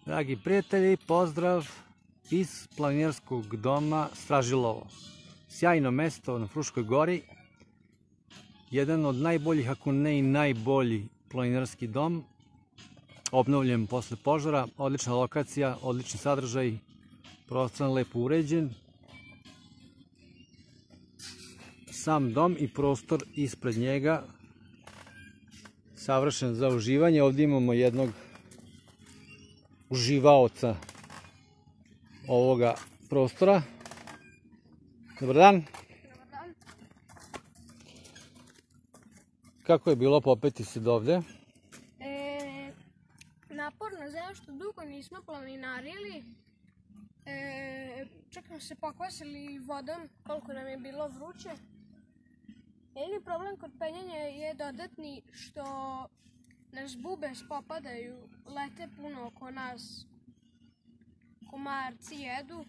Dragi prijatelji, pozdrav iz planinarskog doma Stražilovo. Sjajno mesto na Fruškoj gori. Jedan od najboljih, ako ne i najbolji planinarski dom. Obnovljen posle požara, odlična lokacija, odlični sadržaj, prostor lepo uređen. Sam dom i prostor ispred njega savršen za uživanje. Ovdje imamo jednog uživaoca ovoga prostora. Dobar dan. Dobar dan. Kako je bilo popeti se do ovde? Naporno, zato što dugo nismo planinarili. Čak smo se pokvasili vodom koliko nam je bilo vruće. Jedini problem kod penjanja je dodatni što nas bube spopadaju, lete puno oko nas, komarci jedu.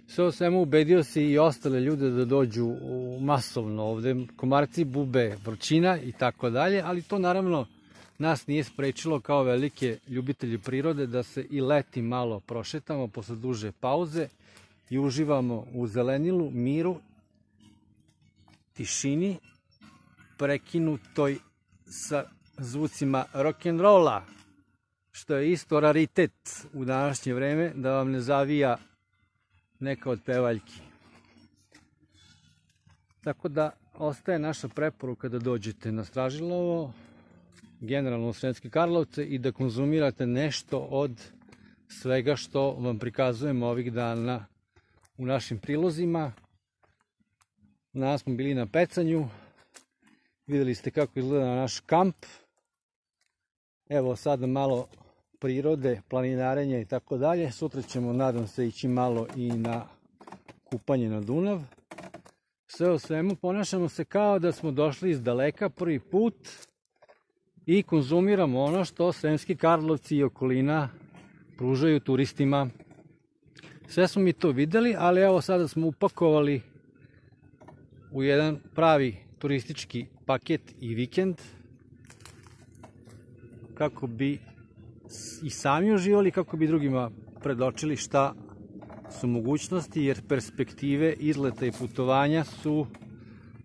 Sve o svemu ubedio si i ostale ljude da dođu masovno ovde, komarci, bube, vrućina i tako dalje, ali to naravno nas nije sprečilo kao velike ljubitelji prirode da se i leti malo prošetamo posle duže pauze i uživamo u zelenilu, miru, tišini, prekinutoj sa zvucima rock'n'rolla, što je isto raritet u današnje vreme, da vam ne zavija neka od pevaljki. Tako da ostaje naša preporuka da dođete na Stražilovo, generalno u Sremske Karlovce, i da konzumirate nešto od svega što vam prikazujemo ovih dana u našim prilozima. Danas smo bili na pecanju, videli ste kako izgleda naš kamp. Evo sada malo prirode, planinarenja i tako dalje. Sutra ćemo, nadam se, ići malo i na kupanje na Dunav. Sve o svemu ponašamo se kao da smo došli iz daleka prvi put i konzumiramo ono što Sremski Karlovci i okolina pružaju turistima. Sve smo mi to videli, ali evo sada smo upakovali u jedan pravi turistički paket i vikend kako bi i sami uživali, kako bi drugima predočili šta su mogućnosti, jer perspektive izleta i putovanja su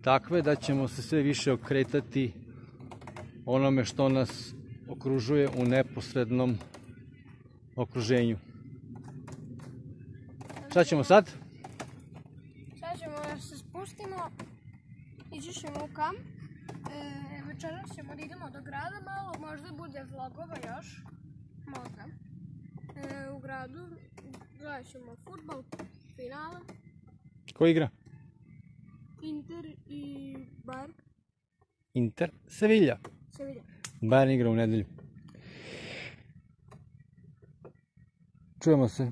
takve da ćemo se sve više okretati onome što nas okružuje u neposrednom okruženju. Šta ćemo sad? Sad ćemo da se spustimo, ići ćemo u kamp. Večeras ćemo da idemo do grada malo, možda bude vlogova još, možda. U gradu gledat ćemo fudbal, finale. Ko igra? Inter i Bayern. Inter, Sevilla. Sevilla. Bayern igra u nedelju. Čujemo se.